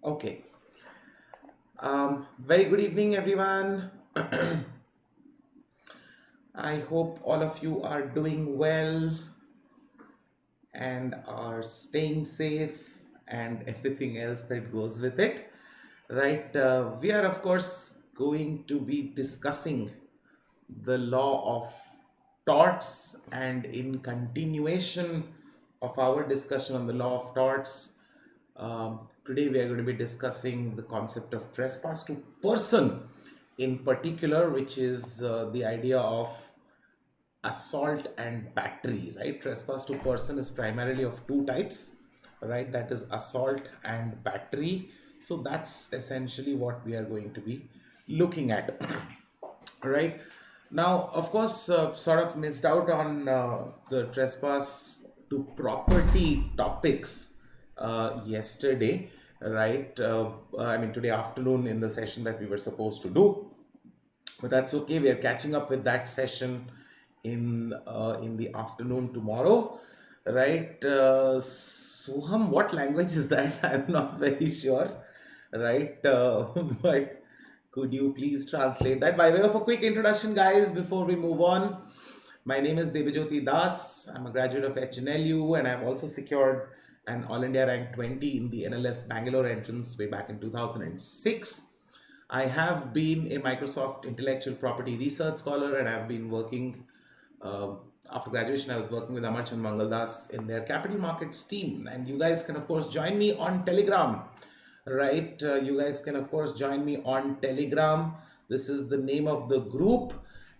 Okay. Very good evening, everyone. I hope all of you are doing well and are staying safe and everything else that goes with it. Right. We are, of course, going to be discussing the law of torts, and in continuation of our discussion on the law of torts, today we are going to be discussing the concept of trespass to person in particular, which is the idea of assault and battery. Right, trespass to person is primarily of two types, right? That is assault and battery. So that's essentially what we are going to be looking at. Right now, of course, sort of missed out on the trespass to property topics yesterday, right? I mean, today afternoon in the session that we were supposed to do, but that's okay. We are catching up with that session in the afternoon tomorrow, right? Soham, what language is that? I'm not very sure, right? But could you please translate that? By way of a quick introduction, guys, before we move on, my name is Debajyoti Das. I'm a graduate of HNLU, and I've also secured an All India rank 20 in the NLS Bangalore entrance way back in 2006. I have been a Microsoft intellectual property research scholar, and I've been working after graduation. I was working with Amarchand Mangaldas in their capital markets team, and you guys can of course join me on Telegram, right? You guys can of course join me on Telegram. This is the name of the group,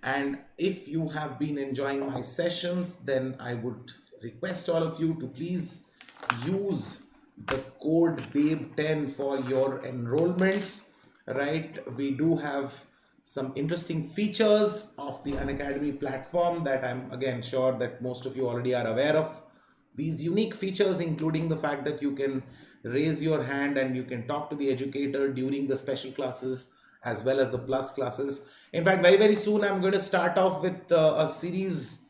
and if you have been enjoying my sessions, then I would request all of you to please use the code DEB10 for your enrollments, right? We do have some interesting features of the Unacademy platform that I'm again sure that most of you already are aware of. These unique features, including the fact that you can raise your hand and you can talk to the educator during the special classes as well as the plus classes. In fact, very soon I'm going to start off with a series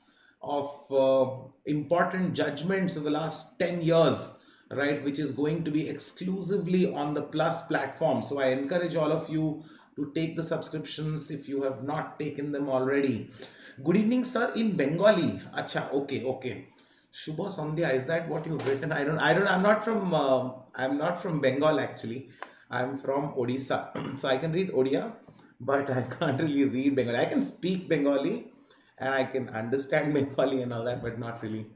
of important judgments of the last 10 years, right, which is going to be exclusively on the plus platform. So I encourage all of you to take the subscriptions if you have not taken them already. Good evening, sir, in Bengali. Acha, okay. Shubha Sandhya, is that what you've written? I'm not from Bengal actually. I'm from Odisha. So I can read Odia, but I can't really read Bengali. I can speak Bengali and I can understand Bengali and all that, but not really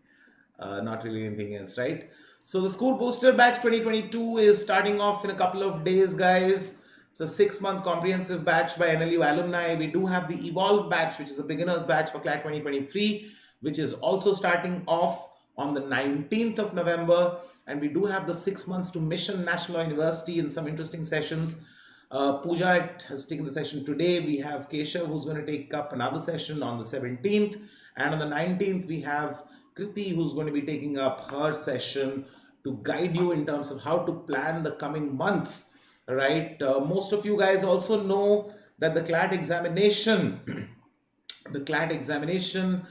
anything else, right? So the School Booster Batch 2022 is starting off in a couple of days, guys. It's a 6-month comprehensive batch by NLU alumni. We do have the Evolve batch, which is a beginner's batch for CLAT 2023, which is also starting off on the 19th of November. And we do have the 6 months to Mission National Law University in some interesting sessions. Pooja has taken the session today. We have Keshav, who's going to take up another session on the 17th. And on the 19th, we have Kriti, who's going to be taking up her session to guide you in terms of how to plan the coming months, right? Most of you guys also know that the CLAT examination, the CLAT examination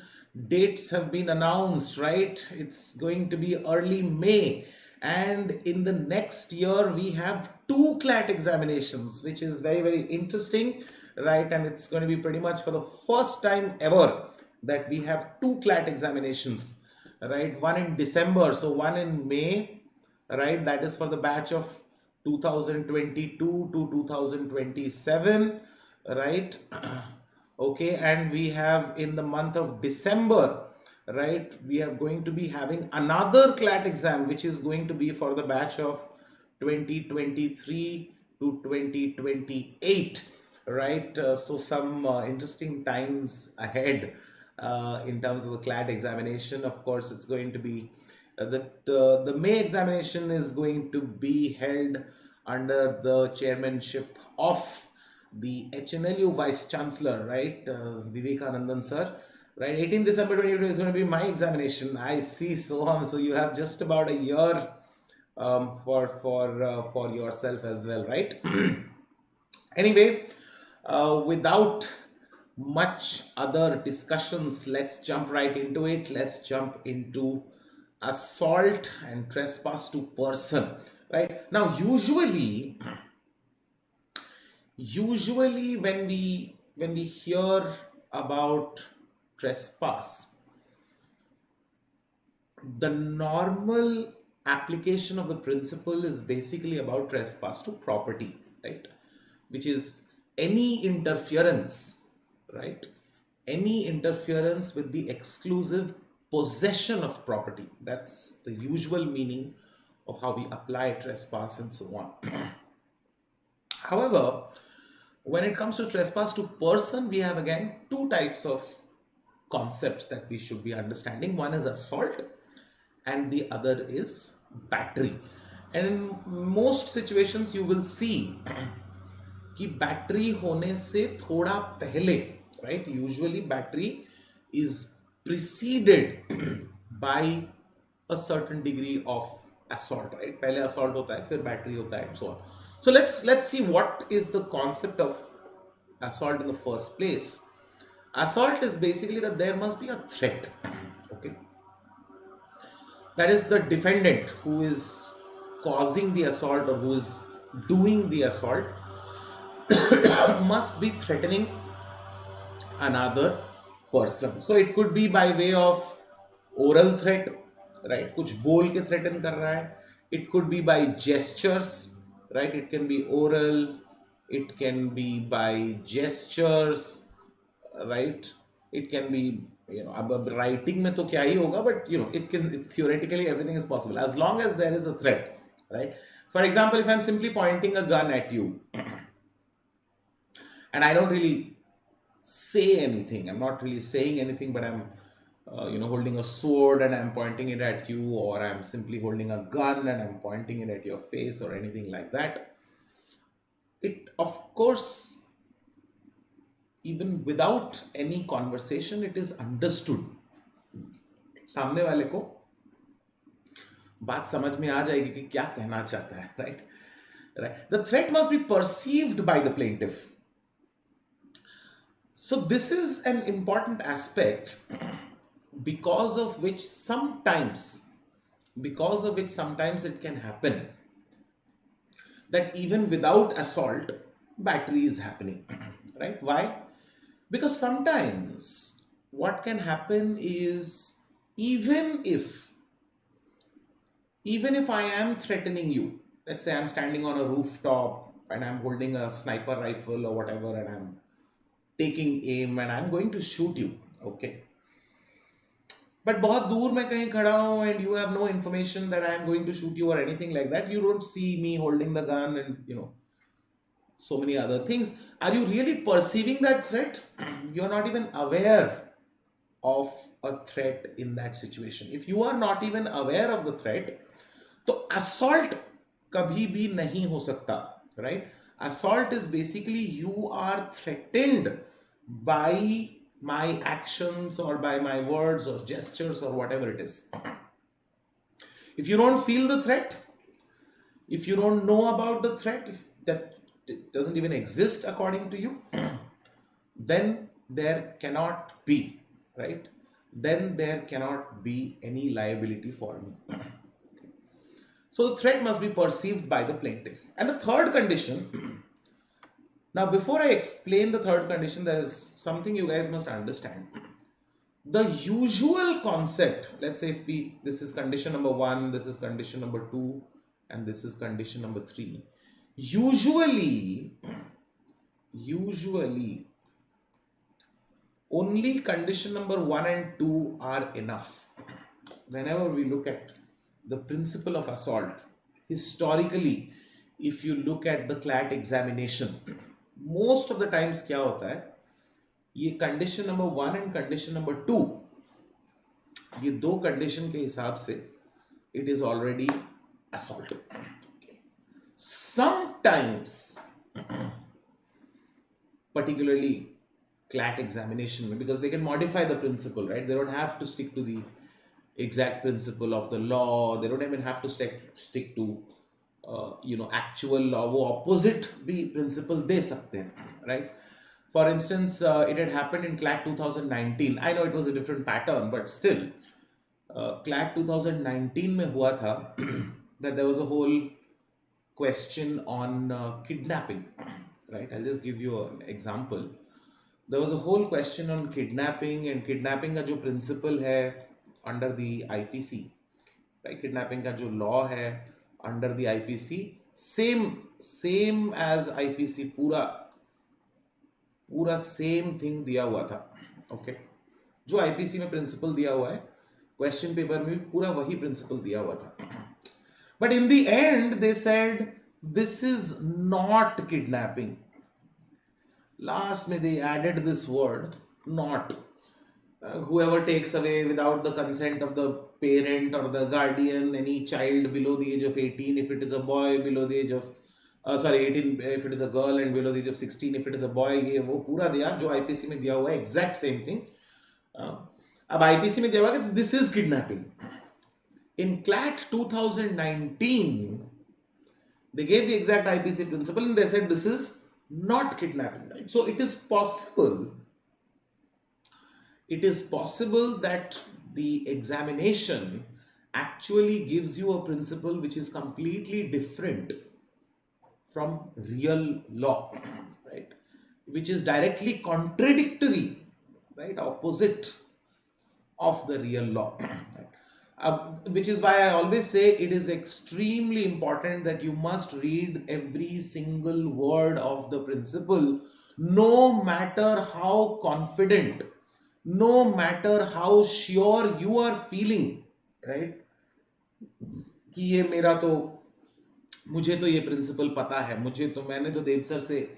dates have been announced, right? It's going to be early May. And in the next year, we have 2 CLAT examinations, which is very interesting, right? And it's going to be pretty much for the first time ever that we have 2 CLAT examinations, right? One in December, so one in May, right? That is for the batch of 2022 to 2027, right? Okay, and we have in the month of December, right, we are going to be having another CLAT exam, which is going to be for the batch of 2023 to 2028, right? So some interesting times ahead in terms of the CLAT examination. Of course, it's going to be the May examination is going to be held under the chairmanship of the HNLU Vice Chancellor, right, Vivekanandan sir, right? 18th December 2022 is going to be my examination. I see. So you have just about a year for yourself as well, right? Anyway, without much other discussions, let's jump right into it. Let's jump into assault and trespass to person, right? Now, usually when we hear about trespass, the normal application of the principle is basically about trespass to property, right? Which is any interference, right? Any interference with the exclusive possession of property. That's the usual meaning of how we apply trespass and so on. However, when it comes to trespass to person, we have again two types of concepts that we should be understanding. One is assault and the other is battery. And in most situations you will see कि battery होने से थोड़ा पहले, right, usually battery is preceded by a certain degree of assault, right? पहले assault होता है, फिर battery होता है, so on. So let's see what is the concept of assault in the first place. Assault is basically that there must be a threat, okay? That is, the defendant who is causing the assault or who is doing the assault must be threatening another person. So it could be by way of oral threat, right? कुछ बोल के threaten कर रहा है. It could be by gestures, right? It can be oral, it can be by gestures, right? It can be, अब writing में तो क्या ही होगा, but it can, theoretically everything is possible as long as there is a threat, right? For example, if I'm simply pointing a gun at you and I don't really say anything, I'm not really saying anything, but I'm holding a sword and I'm pointing it at you, or I'm simply holding a gun and I'm pointing it at your face or anything like that, it, of course, even without any conversation, it is understood. सामने वाले को बात समझ में आ जाएगी कि क्या कहना चाहता है, right? The threat must be perceived by the plaintiff. So this is an important aspect because of which sometimes it can happen that even without assault, battery is happening, right? Why? Because sometimes what can happen is, even if I am threatening you, let's say I'm standing on a rooftop and I'm holding a sniper rifle or whatever and I'm taking aim and I'm going to shoot you, okay? But बहुत दूर मैं कहीं खड़ा हूँ and you have no information that I am going to shoot you or anything like that. You don't see me holding the gun and so many other things. Are you really perceiving that threat? You're not even aware of a threat in that situation. If you are not even aware of the threat, तो assault कभी भी नहीं हो सकता, right? Assault is basically you are threatened by my actions or by my words or gestures or whatever it is. If you don't feel the threat, if you don't know about the threat, if that it doesn't even exist according to you, then there cannot be, right? Then there cannot be any liability for me. So the threat must be perceived by the plaintiff. And the third condition, now before I explain the third condition, there is something you guys must understand. The usual concept, let's say if this is condition number 1, this is condition number 2, and this is condition number 3. Usually only condition number 1 and 2 are enough. Whenever we look at the principle of assault, historically, if you look at the CLAT examination, most of the times क्या होता है, ये condition number 1 and condition number 2, ये दो condition के हिसाब से it is already assault. Sometimes, particularly CLAT examination, because they can modify the principle, right? They don't have to stick to the exact principle of the law. They don't even have to stick to actual law. वो opposite भी principle दे सकते हैं, right? For instance, it had happened in CLAT 2019. I know it was a different pattern, but still, CLAT 2019 में हुआ था that there was a whole question on kidnapping, right? I'll just give you an example. There was a whole question on kidnapping, and kidnapping का जो principle है under the IPC, right? Kidnapping का जो law है under the IPC, same as IPC, पूरा same thing दिया हुआ था, okay? जो IPC में principle दिया हुआ है, question paper में भी पूरा वही principle दिया हुआ था. But in the end, they said this is not kidnapping. Last में they added this word, not. Whoever takes away without the consent of the parent or the guardian any child below the age of 18, if it is a boy, below the age of 18 if it is a girl, and below the age of 16 if it is a boy, ये वो पूरा दिया जो IPC में दिया हुआ है, exact same thing. अब IPC में दिया हुआ है this is kidnapping. In CLAT 2019, they gave the exact IPC principle and they said this is not kidnapping, right? So it is possible that the examination actually gives you a principle which is completely different from real law, right? Which is directly contradictory, right? Opposite of the real law. Which is why I always say it is extremely important that you must read every single word of the principle, no matter how confident, no matter how sure you are feeling, right? कि ये मेरा तो, मुझे तो ये principle पता है, मुझे तो, मैंने तो देव सर से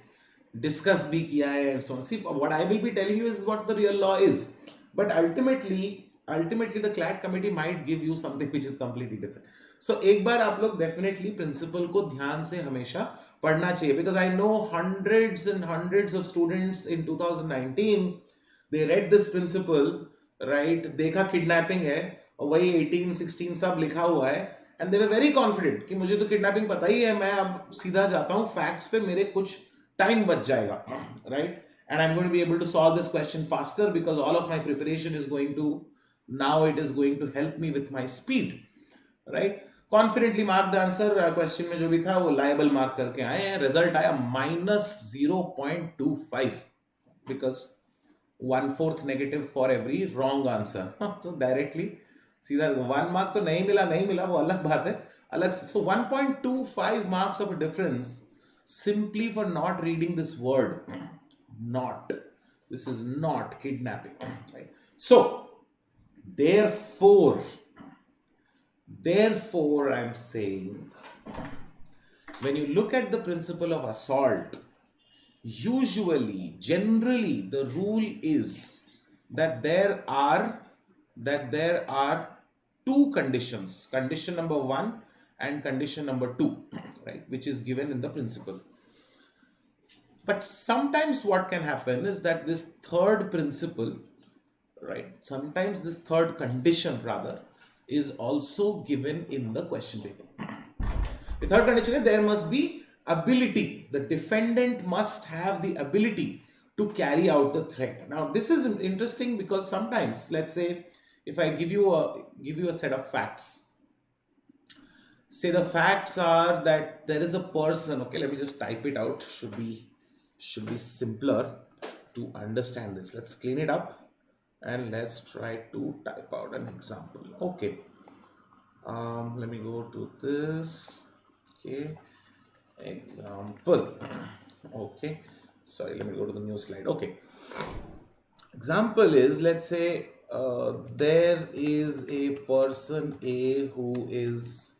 discuss भी किया है, and so on. See, what I will be telling you is what the real law is, but ultimately the CLAT committee might give you something which is completely different. So एक बार आप लोग definitely principle को ध्यान से हमेशा पढ़ना चाहिए, because I know hundreds and hundreds of students in 2019, they read this principle, right? देखा kidnapping है और वही 18, 16 सब लिखा हुआ है, and they were very confident कि मुझे तो kidnapping पता ही है, मैं अब सीधा जाता हूँ facts पे, मेरे कुछ time बच जाएगा, right? And I'm going to be able to solve this question faster because all of my preparation is going to, now it is going to help me with my speed, right? Confidently mark the answer. Question में जो भी था वो liable mark करके आए हैं. Result आया -0.25 because 1/4 negative for every wrong answer. So directly सीधा 1 mark तो नहीं मिला वो अलग बात है, अलग. So 1.25 marks of a difference simply for not reading this word. Not. This is not kidnapping, right? So therefore I'm saying, when you look at the principle of assault, generally the rule is that there are two conditions, condition number 1 and condition number 2, right, which is given in the principle. But sometimes what can happen is that this third principle, right, sometimes this third condition rather is also given in the question paper. The third condition is there must be ability. The defendant must have the ability to carry out the threat. Now this is interesting because sometimes, let's say if I give you a set of facts, say the facts are that there is a person, okay, let me just type it out, should be simpler to understand this. Let's clean it up and let's try to type out an example. Okay, let me go to this. Okay, example. Okay, sorry, let me go to the new slide. Okay, example is, let's say there is a person A who is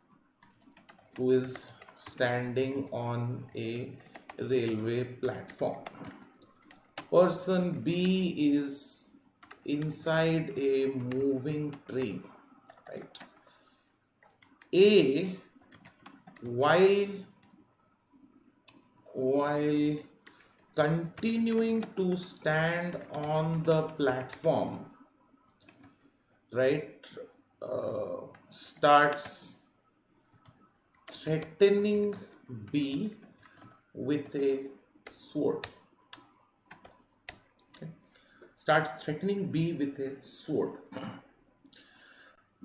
standing on a railway platform. Person B is inside a moving train, right? A, while continuing to stand on the platform, right, starts threatening B with a sword. Okay. Starts threatening B with a sword.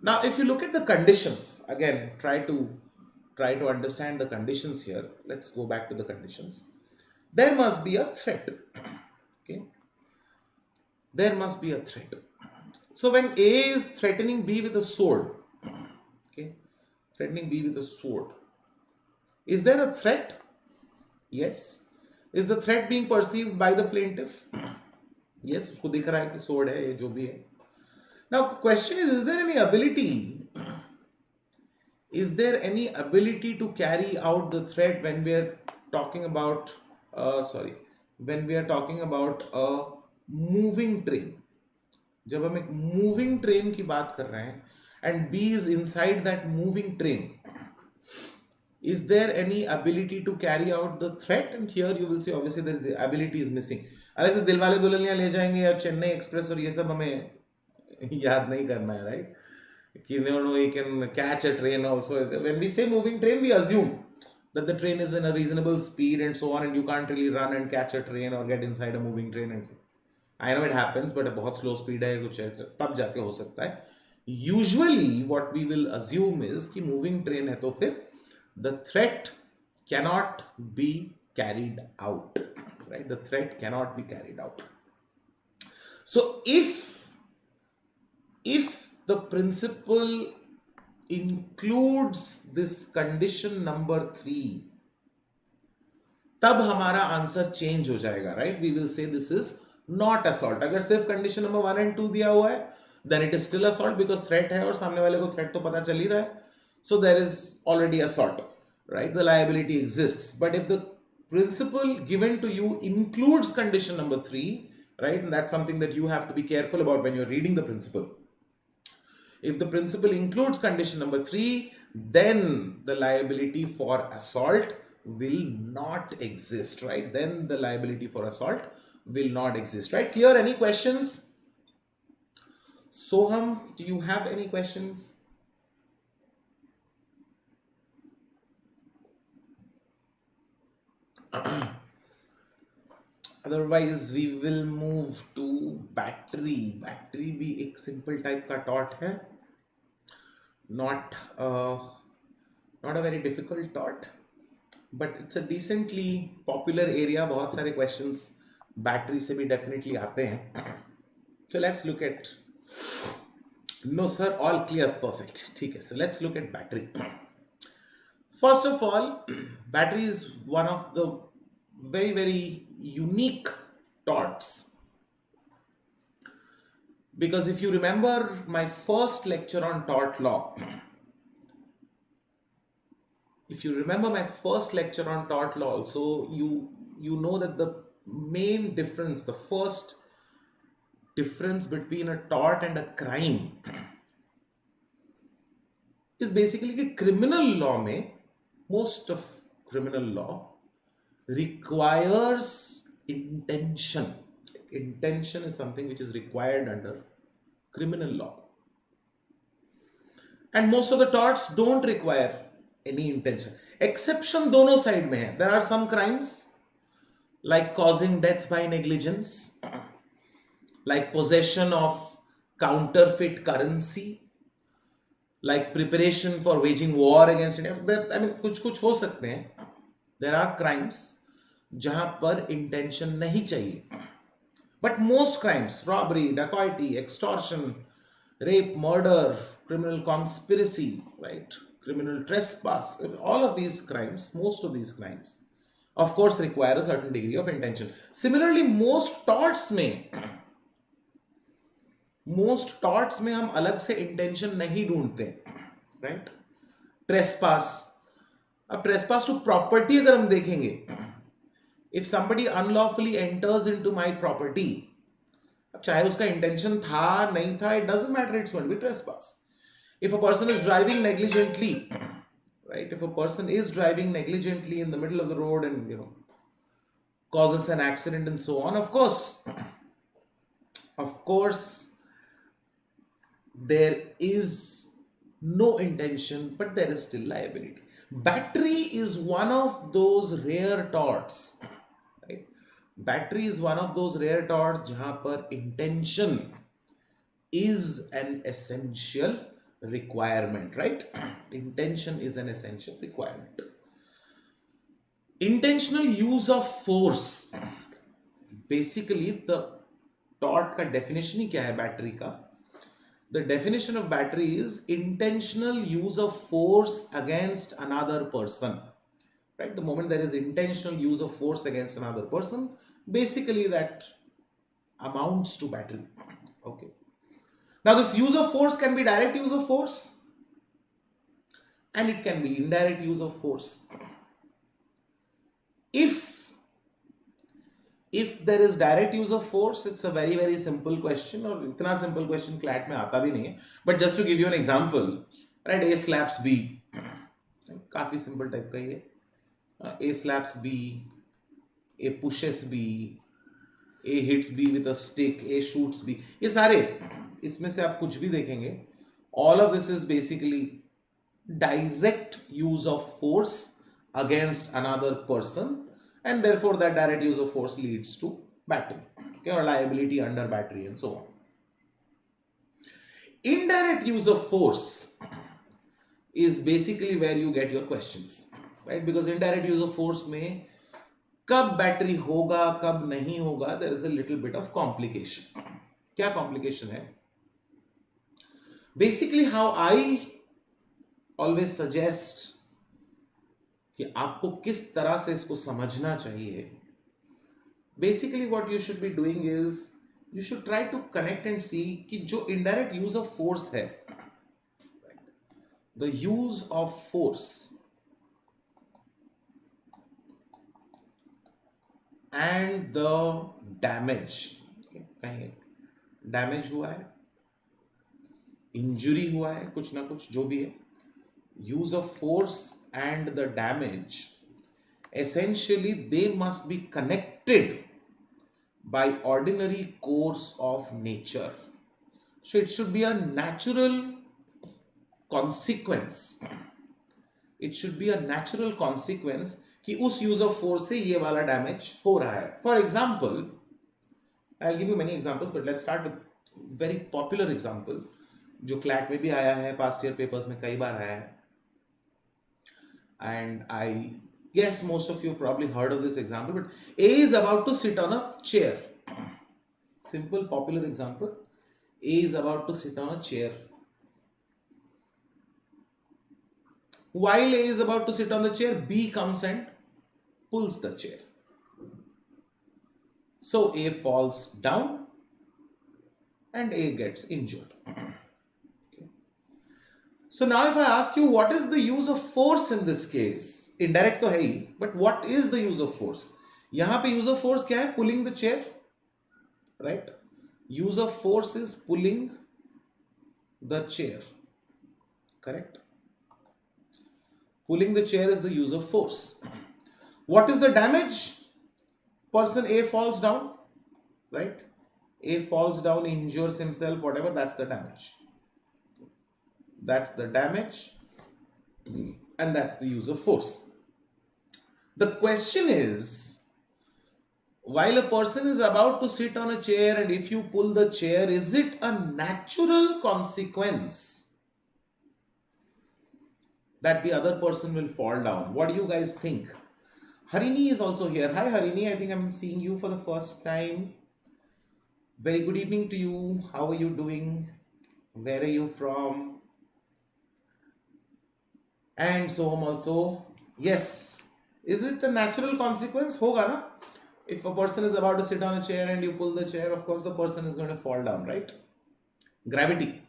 Now if you look at the conditions, again try to try to understand the conditions here. Let's go back to the conditions. There must be a threat. Okay, there must be a threat. So when A is threatening B with a sword, okay, threatening B with a sword, is there a threat? Yes. Is the threat being perceived by the plaintiff? Yes, उसको दिख रहा है कि sword है, ये जो भी है. Now the question is there any ability? Is there any ability to carry out the threat when we are talking about, when we are talking about a moving train? जब हम एक moving train की बात कर रहे हैं and B is inside that moving train, is there any ability to carry out the threat? And here you will see obviously there is the ability is missing. अलग से दिलवाले दुल्हनिया ले जाएंगे या चेन्नई एक्सप्रेस और ये सब हमें याद नहीं करना है, right? No, you can catch a train also. When we say moving train, we assume that the train is in a reasonable speed and so on, and you can't really run and catch a train or get inside a moving train. And so. I know it happens, but a बहुत slow speed है कुछ है तब जाके हो सकता है. Usually, what we will assume is कि moving train है तो फिर the threat cannot be carried out, right? The threat cannot be carried out. So if the principle includes this condition number 3, तब हमारा आंसर चेंज हो जाएगा, right? We will say this is not assault. अगर सिर्फ condition number 1 and 2 दिया हुआ है, then it is still assault because threat है और सामने वाले को threat तो पता चल ही रहा है. So there is already assault, right? The liability exists. But if the principle given to you includes condition number 3, right? And that's something that you have to be careful about when you're reading the principle. If the principle includes condition number 3, then the liability for assault will not exist, right? Then the liability for assault will not exist, right? Clear? Any questions? Soham, do you have any questions? Otherwise, we will move to battery. Battery भी एक simple type का tort है. Not a very difficult tort, but it's a decently popular area. बहुत सारे questions battery से भी definitely आते हैं. So let's look at. No sir, all clear, perfect. ठीक है. So let's look at battery. First of all, battery is one of the very, very unique torts. Because if you remember my first lecture on tort law, also, you know that the main difference, the first difference between a tort and a crime is basically कि criminal law में, most of criminal law requires intention. Intention is something which is required under criminal law. And most of the torts don't require any intention. Exception दोनों side में है. There are some crimes like causing death by negligence, like possession of counterfeit currency, like preparation for waging war against India. I mean, कुछ हो सकते हैं. There are crimes जहां पर intention नहीं चाहिए. But most crimes, robbery, dacoity, extortion, rape, murder, criminal conspiracy, right? Criminal trespass, all of these crimes, most of these crimes, of course, require a certain degree of intention. Similarly, most torts में हम अलग से intention नहीं ढूंढते, right? Trespass. अब trespass to property अगर हम देखेंगे, if somebody unlawfully enters into my property, अब चाहे उसका intention था नहीं था, it doesn't matter, it's going to be trespass. If a person is driving negligently, right? If a person is driving negligently in the middle of the road and causes an accident and so on, of course, there is no intention, but there is still liability. Battery is one of those rare torts, right? Battery is one of those rare torts जहां पर intention is an essential requirement, right? Intention is an essential requirement. Intentional use of force, basically the tort का definition ही क्या है battery का? The definition of battery is intentional use of force against another person, right? The moment there is intentional use of force against another person, basically that amounts to battery. Okay, now this use of force can be direct use of force and it can be indirect use of force. If there is direct use of force, it's a very simple question, और इतना simple question CLAT में आता भी नहीं है, but just to give you an example, right? A slaps B, काफी simple type का ही है. A slaps B, A pushes B, A hits B with a stick, A shoots B. ये सारे, इसमें से आप कुछ भी देखेंगे, all of this is basically direct use of force against another person, and therefore that direct use of force leads to battery, okay, or liability under battery and so on. Indirect use of force is basically where you get your questions, right? Because indirect use of force में कब battery होगा कब नहीं होगा, there is a little bit of complication. क्या complication है? Basically how I always suggest कि आपको किस तरह से इसको समझना चाहिए. Basically what you should be doing is you should try to connect and see कि जो indirect use of force है, the use of force and the damage, कहीं डैमेज हुआ है, इंजुरी हुआ है, कुछ ना कुछ जो भी है, use of force and the damage, essentially they must be connected by ordinary course of nature. So it should be a natural consequence. It should be a natural consequence कि उस use of force से ये वाला damage हो रहा है. For example, I'll give you many examples, but let's start with very popular example जो CLAT में भी आया है, past year papers में कई बार आया है. And I guess most of you probably heard of this example, but A is about to sit on a chair. Simple popular example. A is about to sit on a chair. While A is about to sit on the chair, B comes and pulls the chair. So A falls down and A gets injured. So now if I ask you what is the use of force in this case, indirect तो है ही, but what is the use of force? यहाँ पे use of force क्या है? Pulling the chair, right? Use of force is pulling the chair, correct? Pulling the chair is the use of force. What is the damage? Person A falls down, right? A falls down, injures himself, whatever, that's the damage. That's the damage and that's the use of force. The question is, while a person is about to sit on a chair and if you pull the chair, is it a natural consequence that the other person will fall down? What do you guys think? Harini is also here. Hi Harini, I think I'm seeing you for the first time. Very good evening to you. How are you doing? Where are you from? And so on also. Yes. Is it a natural consequence? Hoga na? If a person is about to sit on a chair and you pull the chair, of course the person is going to fall down, right? Gravity.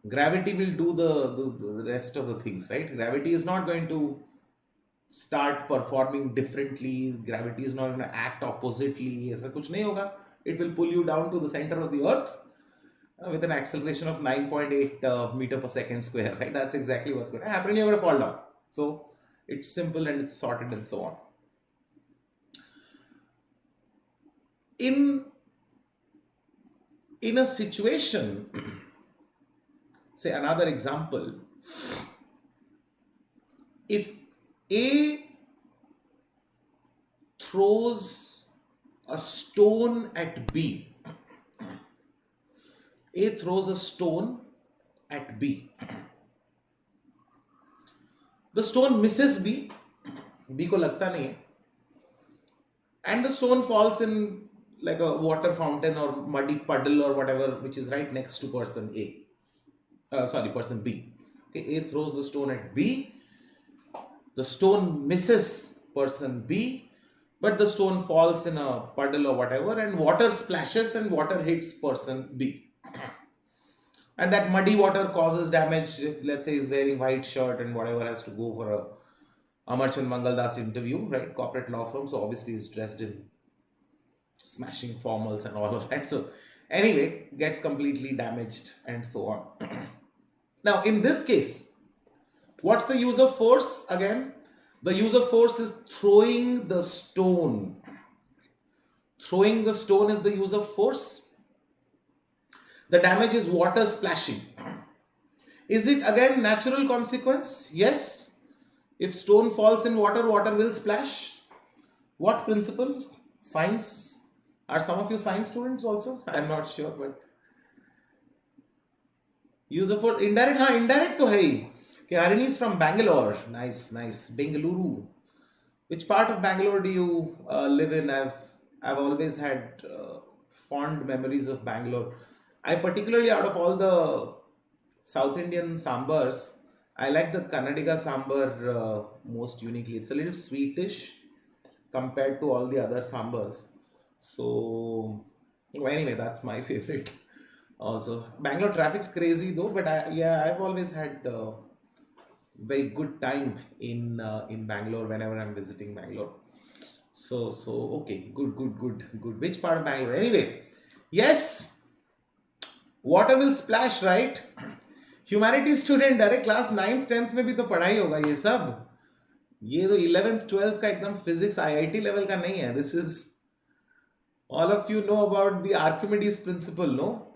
Gravity will do the rest of the things, right? Gravity is not going to start performing differently. Gravity is not going to act oppositely. ऐसा कुछ नहीं होगा. It will pull you down to the center of the earth with an acceleration of 9.8 meter per second square, right? That's exactly what's going to happen. You're going to fall down. So it's simple and it's sorted and so on. In a situation, say another example, if A throws a stone at B, A throws a stone at B, The stone misses B. B को लगता नहीं है. And the stone falls in like a water fountain or muddy puddle or whatever, which is right next to person A. Person B. Okay, A throws the stone at B. The stone misses person B, but the stone falls in a puddle or whatever, and water splashes and water hits person B. And that muddy water causes damage. If, let's say, he's wearing white shirt and whatever, has to go for a Amarchand Mangaldas interview, right? Corporate law firm. So obviously he's dressed in smashing formals and all of that. So anyway, gets completely damaged and so on. Now in this case, what's the use of force? Again, the use of force is throwing the stone. Throwing the stone is the use of force. The damage is water splashing. Is it again natural consequence? Yes. If stone falls in water, water will splash. What principle? Science. Are some of you science students also? I'm not sure, but use of force. Indirect. हाँ, indirect तो है ही. Okay, Harini is from Bangalore. Nice, nice. Bengaluru. Which part of Bangalore do you live in? I've always had fond memories of Bangalore. I particularly, out of all the South Indian sambars, I like the Kannadiga sambar most uniquely. It's a little sweetish compared to all the other sambars. So anyway, that's my favorite. Also, Bangalore traffic's crazy though, but I've always had very good time in Bangalore whenever I'm visiting Bangalore. So okay, good. Which part of Bangalore? Anyway, yes. Water will splash, right? Humanities student direct class 9th 10th में भी तो पढ़ाई होगा ये सब. ये तो 11th 12th का एकदम फिजिक्स IIT लेवल का नहीं है. This is, all of you know about the Archimedes Principle, no?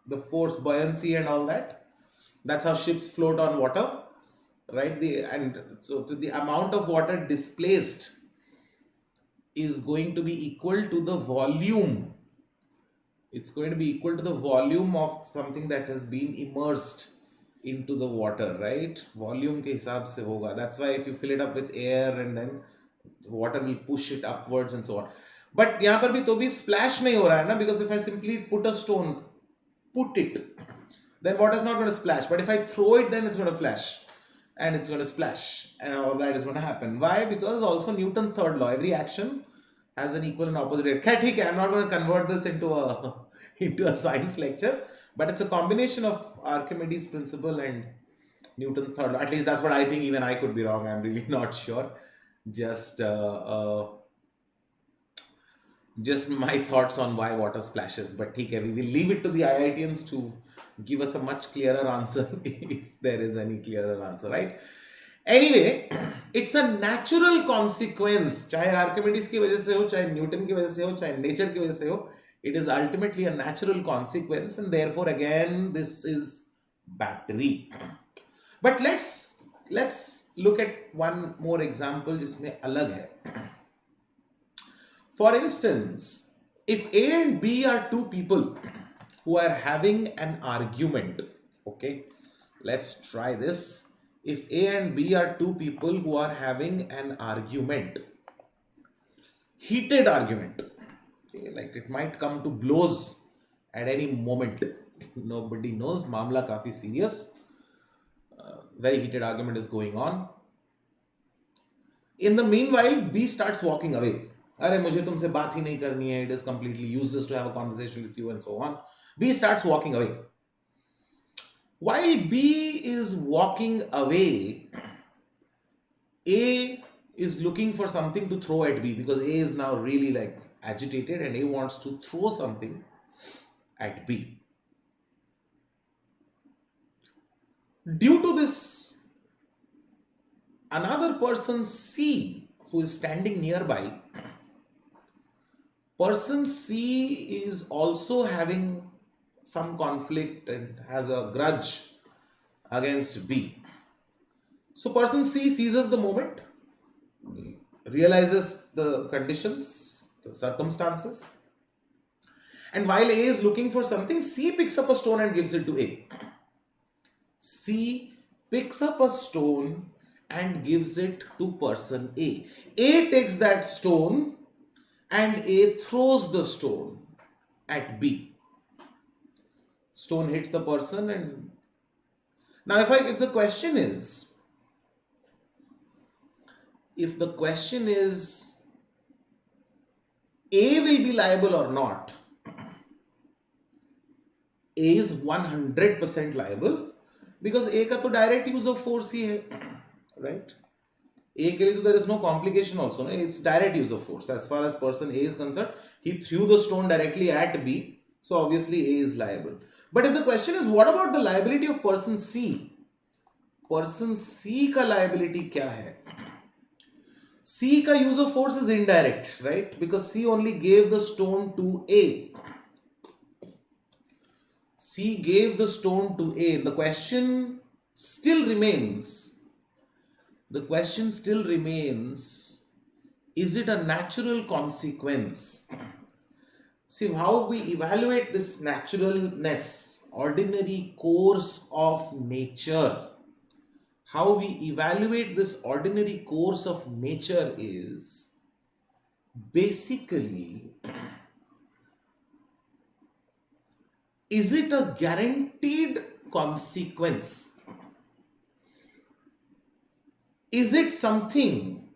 The force, buoyancy and all that. That's how ships float on water, right? So the amount of water displaced is going to be equal to the volume. It's going to be equal to the volume of something that has been immersed into the water, right? Volume के हिसाब से होगा. That's why if you fill it up with air and then water will push it upwards and so on. But यहाँ पर भी तो भी splash नहीं हो रहा है ना, because if I simply put a stone, then water is not going to splash. But if I throw it, then it's going to flash and it's going to splash and all that is going to happen. Why? Because also Newton's third law, every action has an equal and opposite reaction. I'm not going to convert this into a science lecture, but it's a combination of Archimedes Principle and Newton's third law. At least that's what I think. Even I could be wrong. I'm really not sure. Just my thoughts on why water splashes. But okay, we will leave it to the IITians to give us a much clearer answer if there is any clearer answer, right? Anyway, it's a natural consequence. चाहे Archimedes की वजह से हो, चाहे Newton की वजह से हो, चाहे nature की वजह से हो, it is ultimately a natural consequence, and therefore again this is battery. But let's look at one more example जिसमें अलग है. For instance, if A and B are two people who are having an argument, okay, let's try this. If A and B are two people who are having an argument, heated argument, okay, like it might come to blows at any moment. Nobody knows. Mamla काफी serious. Very heated argument is going on. In the meanwhile, B starts walking away. अरे मुझे तुमसे बात ही नहीं करनी है. It is completely useless to have a conversation with you and so on. B starts walking away. While B is walking away, A is looking for something to throw at B because A is now really like agitated and A wants to throw something at B. Due to this, another person C who is standing nearby, person C is also having some conflict and has a grudge against B. So person C seizes the moment, realizes the conditions, the circumstances, and while A is looking for something, C picks up a stone and gives it to A. C picks up a stone and gives it to person A. A takes that stone and A throws the stone at B. Stone hits the person, and now if the question is, A will be liable or not, A is 100% liable because A का तो direct use of force ही है, right? A के लिए तो there is no complication also, no? It's direct use of force. As far as person A is concerned, he threw the stone directly at B, so obviously A is liable. But if the question is, what about the liability of person C? Person C का liability क्या है? C का use of force is indirect, right? Because C only gave the stone to A. C gave the stone to A. The question still remains. Is it a natural consequence? See how we evaluate this naturalness, ordinary course of nature. How we evaluate this ordinary course of nature is basically, is it a guaranteed consequence? Is it something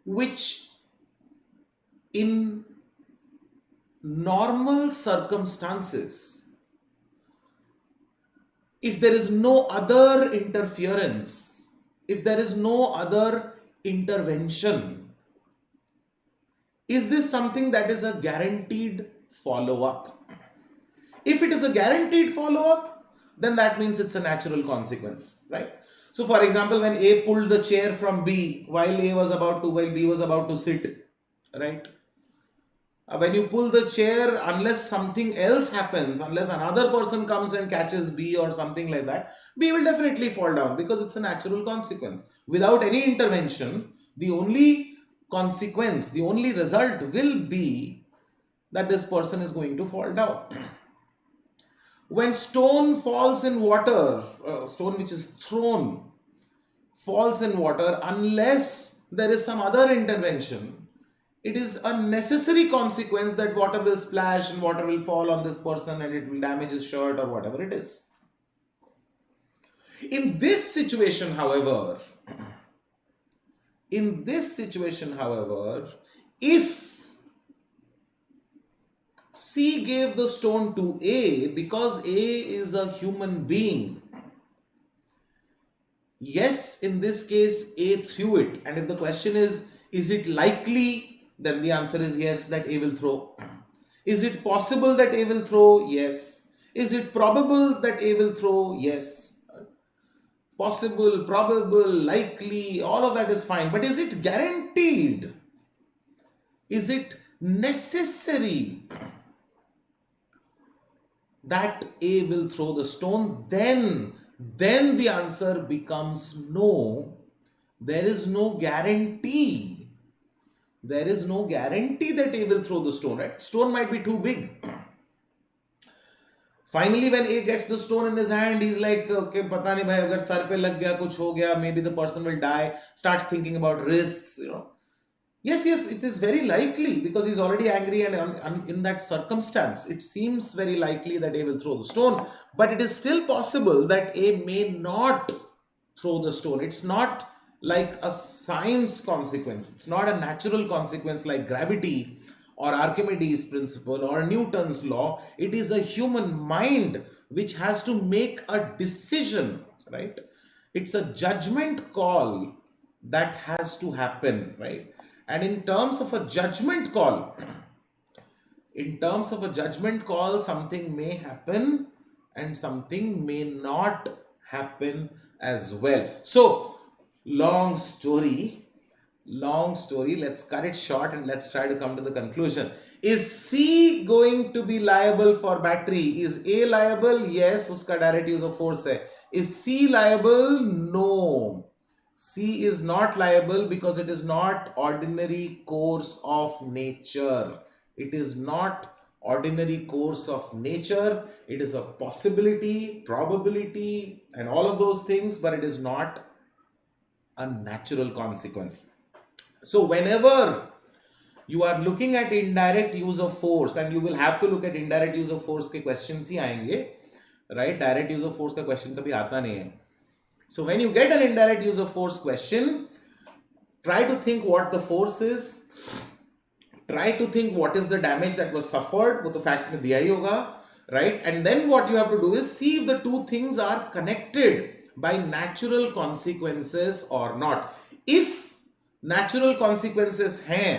which in normal circumstances, if there is no other interference, if there is no other intervention, is this something that is a guaranteed follow-up? If it is a guaranteed follow-up, then that means it's a natural consequence, right? So for example, when A pulled the chair from B while B was about to sit, right? When you pull the chair, unless something else happens, unless another person comes and catches B or something like that, B will definitely fall down because it's a natural consequence. Without any intervention, the only consequence, the only result will be that this person is going to fall down. When stone falls in water, stone which is thrown falls in water, unless there is some other intervention, it is a necessary consequence that water will splash and water will fall on this person and it will damage his shirt or whatever it is. In this situation, however, if C gave the stone to A because A is a human being, yes, in this case, A threw it. And if the question is it likely? Then the answer is yes, that A will throw. Is it possible that A will throw? Yes. Is it probable that A will throw? Yes. Possible, probable, likely, all of that is fine. But is it guaranteed? Is it necessary that A will throw the stone? Then the answer becomes no. There is no guarantee. There is no guarantee that A will throw the stone, right? Stone might be too big. Finally, when A gets the stone in his hand, he's like, okay, pata nahi bhai, agar sar pe lag gaya, kuch ho gaya, maybe the person will die, starts thinking about risks, you know. Yes, it is very likely because he's already angry, and in that circumstance, it seems very likely that A will throw the stone. But it is still possible that A may not throw the stone. It's not like a science consequence. It's not a natural consequence like gravity or Archimedes Principle or Newton's law. It is a human mind which has to make a decision, right? It's a judgment call that has to happen, right? And in terms of a judgment call, something may happen and something may not happen as well. So, long story, let's cut it short and let's try to come to the conclusion. Is C going to be liable for battery? Is A liable? Yes, uska direct use of force hai. Is C liable? No. C is not liable because it is not ordinary course of nature. It is not ordinary course of nature. It is a possibility, probability, and all of those things, but it is not a natural consequence. So whenever you are looking at indirect use of force, and you will have to look at indirect use of force के questions ही आएंगे, right? Direct use of force का question कभी आता नहीं है. So when you get an indirect use of force question, try to think what the force is. Try to think what is the damage that was suffered. वो तो facts में दिया ही होगा, right? And then what you have to do is see if the two things are connected by natural consequences or not. If natural consequences हैं,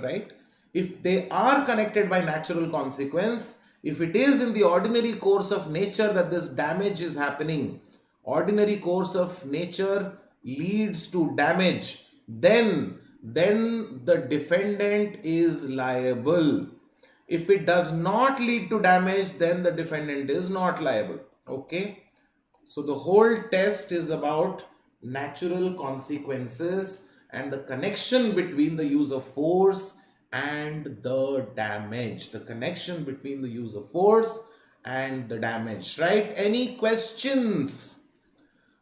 right? If they are connected by natural consequence, if it is in the ordinary course of nature that this damage is happening, ordinary course of nature leads to damage, then the defendant is liable. If it does not lead to damage, then the defendant is not liable. Okay, so the whole test is about natural consequences and the connection between the use of force and the damage. The connection between the use of force and the damage, right? Any questions?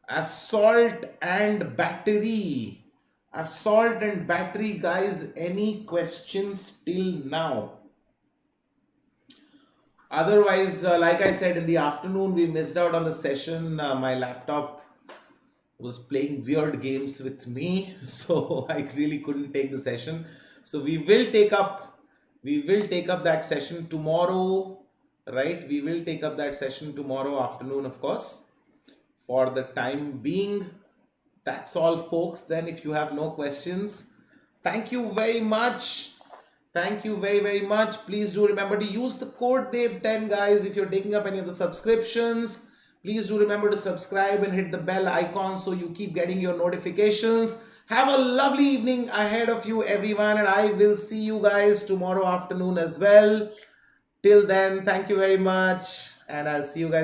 Assault and battery. Assault and battery, guys. Any questions till now? Otherwise, like I said, in the afternoon, we missed out on the session. My laptop was playing weird games with me, so I really couldn't take the session. So we will take up that session tomorrow, right? We will take up that session tomorrow afternoon, of course. For the time being, that's all, folks. Then if you have no questions, thank you very much. Thank you very, very much. Please do remember to use the code DAVE10, guys. If you're taking up any of the subscriptions, please do remember to subscribe and hit the bell icon so you keep getting your notifications. Have a lovely evening ahead of you, everyone. And I will see you guys tomorrow afternoon as well. Till then, thank you very much. And I'll see you guys.